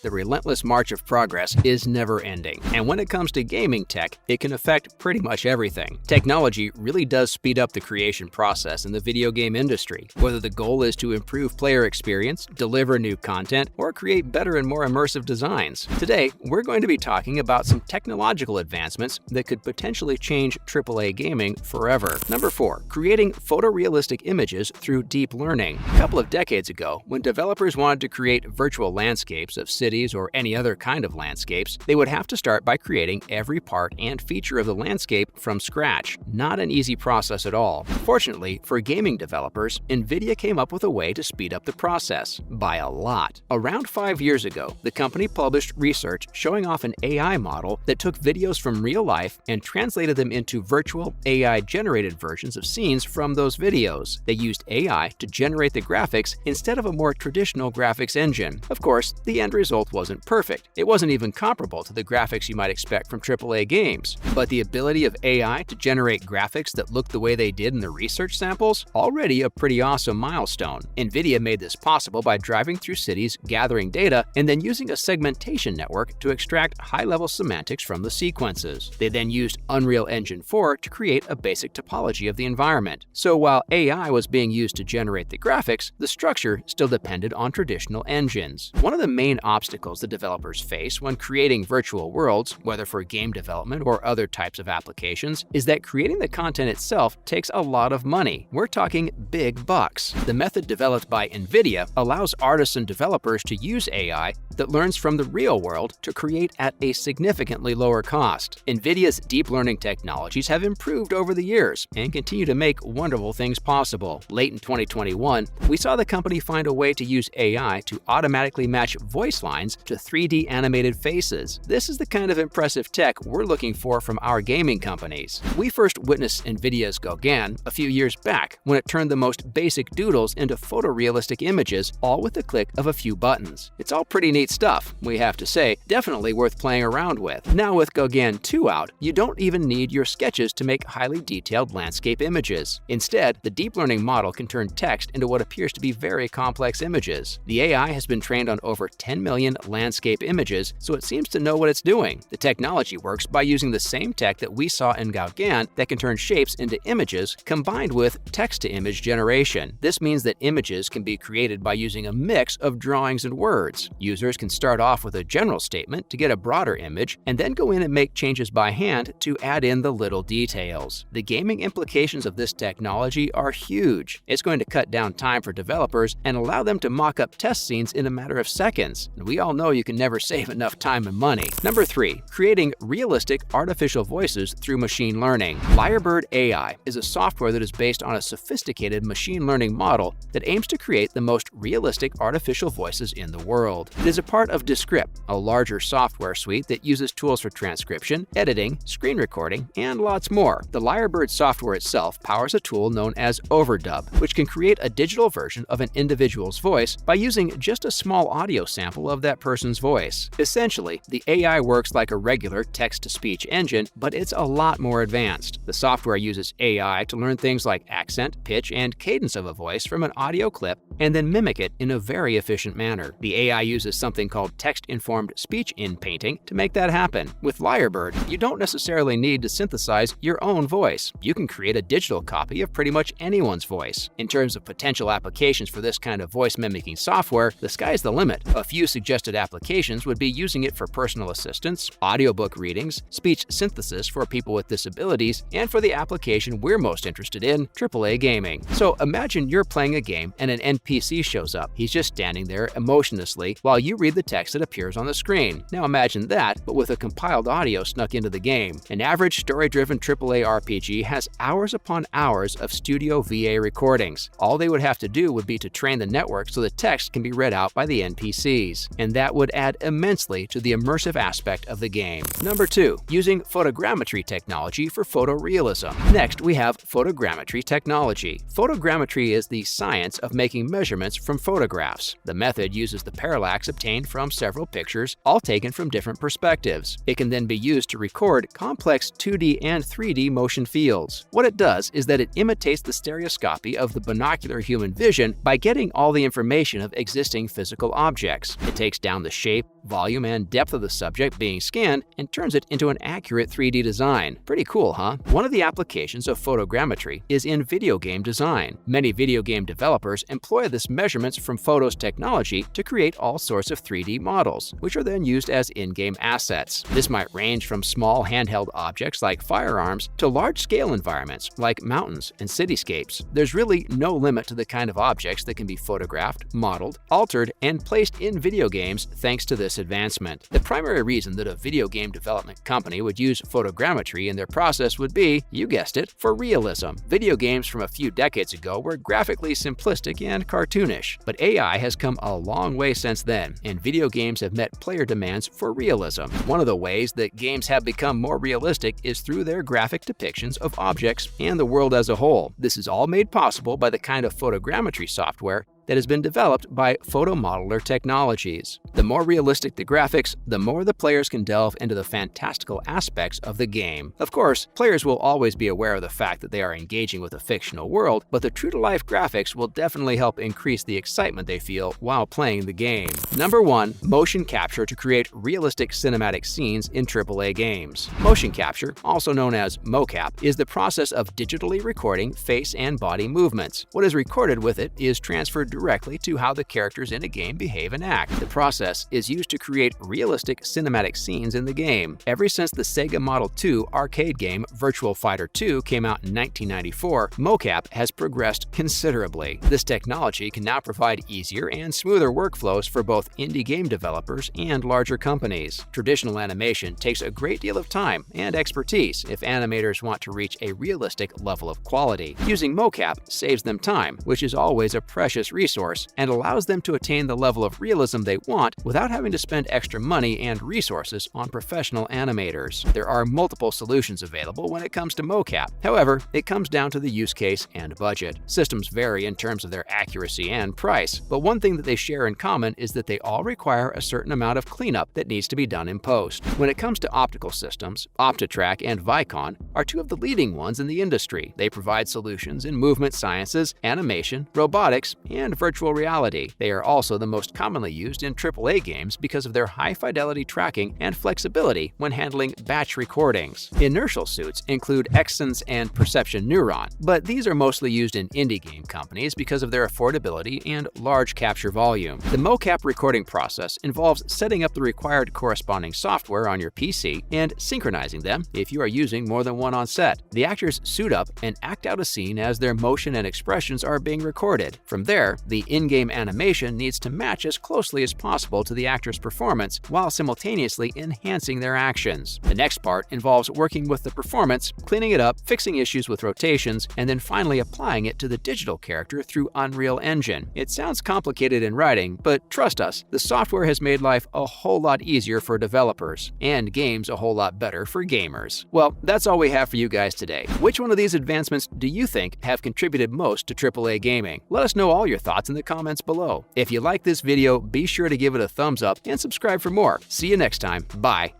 The relentless march of progress is never ending, and when it comes to gaming tech, it can affect pretty much everything. Technology really does speed up the creation process in the video game industry, whether the goal is to improve player experience, deliver new content, or create better and more immersive designs. Today, we're going to be talking about some technological advancements that could potentially change AAA gaming forever. Number 4. Creating photorealistic images through deep learning. A couple of decades ago, when developers wanted to create virtual landscapes of cities or any other kind of landscapes, they would have to start by creating every part and feature of the landscape from scratch. Not an easy process at all. Fortunately, for gaming developers, NVIDIA came up with a way to speed up the process by a lot. Around 5 years ago, the company published research showing off an AI model that took videos from real life and translated them into virtual AI-generated versions of scenes from those videos. They used AI to generate the graphics instead of a more traditional graphics engine. Of course, the end result wasn't perfect. It wasn't even comparable to the graphics you might expect from AAA games. But the ability of AI to generate graphics that look the way they did in the research samples? Already a pretty awesome milestone. NVIDIA made this possible by driving through cities, gathering data, and then using a segmentation network to extract high-level semantics from the sequences. They then used Unreal Engine 4 to create a basic topology of the environment. So while AI was being used to generate the graphics, the structure still depended on traditional engines. One of the main obstacles the developers face when creating virtual worlds, whether for game development or other types of applications, is that creating the content itself takes a lot of money. We're talking big bucks. The method developed by NVIDIA allows artists and developers to use AI that learns from the real world to create at a significantly lower cost. NVIDIA's deep learning technologies have improved over the years and continue to make wonderful things possible. Late in 2021, we saw the company find a way to use AI to automatically match voice lines to 3D animated faces. This is the kind of impressive tech we're looking for from our gaming companies. We first witnessed NVIDIA's Gauguin a few years back when it turned the most basic doodles into photorealistic images, all with the click of a few buttons. It's all pretty neat stuff, we have to say, definitely worth playing around with. Now with Gauguin 2 out, you don't even need your sketches to make highly detailed landscape images. Instead, the deep learning model can turn text into what appears to be very complex images. The AI has been trained on over 10 million landscape images, so it seems to know what it's doing. The technology works by using the same tech that we saw in Gauguin that can turn shapes into images combined with text-to-image generation. This means that images can be created by using a mix of drawings and words. Users can start off with a general statement to get a broader image and then go in and make changes by hand to add in the little details. The gaming implications of this technology are huge. It's going to cut down time for developers and allow them to mock up test scenes in a matter of seconds. And we all know you can never save enough time and money. Number 3. Creating realistic artificial voices through machine learning. Lyrebird AI is a software that is based on a sophisticated machine learning model that aims to create the most realistic artificial voices in the world. It is a part of Descript, a larger software suite that uses tools for transcription, editing, screen recording, and lots more. The Lyrebird software itself powers a tool known as Overdub, which can create a digital version of an individual's voice by using just a small audio sample of that person's voice. Essentially, the AI works like a regular text-to-speech engine, but it's a lot more advanced. The software uses AI to learn things like accent, pitch, and cadence of a voice from an audio clip and then mimic it in a very efficient manner. The AI uses something called text-informed speech in-painting to make that happen. With Lyrebird, you don't necessarily need to synthesize your own voice. You can create a digital copy of pretty much anyone's voice. In terms of potential applications for this kind of voice-mimicking software, the sky's the limit. A few suggested applications would be using it for personal assistance, audiobook readings, speech synthesis for people with disabilities, and for the application we're most interested in, AAA gaming. So imagine you're playing a game and an NPC shows up. He's just standing there emotionlessly while you read the text that appears on the screen. Now imagine that, but with a compiled audio snuck into the game. An average story-driven AAA RPG has hours upon hours of studio VA recordings. All they would have to do would be to train the network so the text can be read out by the NPCs, and that would add immensely to the immersive aspect of the game. Number 2. Using photogrammetry technology for photorealism. Next, we have photogrammetry technology. Photogrammetry is the science of making measurements from photographs. The method uses the parallax obtained from several pictures, all taken from different perspectives. It can then be used to record complex 2D and 3D motion fields. What it does is that it imitates the stereoscopy of the binocular human vision by getting all the information of existing physical objects. It takes down the shape, volume, and depth of the subject being scanned and turns it into an accurate 3D design. Pretty cool, huh? One of the applications of photogrammetry is in video game design. Many video game developers employ this measurements from photos technology to create all sorts of 3D models, which are then used as in-game assets. This might range from small handheld objects like firearms to large-scale environments like mountains and cityscapes. There's really no limit to the kind of objects that can be photographed, modeled, altered, and placed in video games thanks to this advancement. The primary reason that a video game development company would use photogrammetry in their process would be, you guessed it, for realism. Video games from a few decades ago were graphically simplistic and cartoonish, but AI has come a long way since then, and video games have met player demands for realism. One of the ways that games have become more realistic is through their graphic depictions of objects and the world as a whole. This is all made possible by the kind of photogrammetry software that has been developed by photomodeler technologies. The more realistic the graphics, the more the players can delve into the fantastical aspects of the game. Of course, players will always be aware of the fact that they are engaging with a fictional world, but the true-to-life graphics will definitely help increase the excitement they feel while playing the game. Number 1. Motion capture to create realistic cinematic scenes in AAA games. Motion capture, also known as mocap, is the process of digitally recording face and body movements. What is recorded with it is transferred directly to how the characters in a game behave and act. The process is used to create realistic cinematic scenes in the game. Ever since the Sega Model 2 arcade game Virtual Fighter 2 came out in 1994, mocap has progressed considerably. This technology can now provide easier and smoother workflows for both indie game developers and larger companies. Traditional animation takes a great deal of time and expertise if animators want to reach a realistic level of quality. Using mocap saves them time, which is always a precious resource, and allows them to attain the level of realism they want without having to spend extra money and resources on professional animators. There are multiple solutions available when it comes to mocap. However, it comes down to the use case and budget. Systems vary in terms of their accuracy and price, but one thing that they share in common is that they all require a certain amount of cleanup that needs to be done in post. When it comes to optical systems, Optitrack and Vicon are two of the leading ones in the industry. They provide solutions in movement sciences, animation, robotics, and virtual reality. They are also the most commonly used in AAA games because of their high-fidelity tracking and flexibility when handling batch recordings. Inertial suits include Exons and Perception Neuron, but these are mostly used in indie game companies because of their affordability and large capture volume. The mocap recording process involves setting up the required corresponding software on your PC and synchronizing them if you are using more than one on set. The actors suit up and act out a scene as their motion and expressions are being recorded. From there, the in-game animation needs to match as closely as possible to the actor's performance while simultaneously enhancing their actions. The next part involves working with the performance, cleaning it up, fixing issues with rotations, and then finally applying it to the digital character through Unreal Engine. It sounds complicated in writing, but trust us, the software has made life a whole lot easier for developers, and games a whole lot better for gamers. Well, that's all we have for you guys today. Which one of these advancements do you think have contributed most to AAA gaming? Let us know all your thoughts in the comments below. If you like this video, be sure to give it a thumbs up and subscribe for more. See you next time. Bye.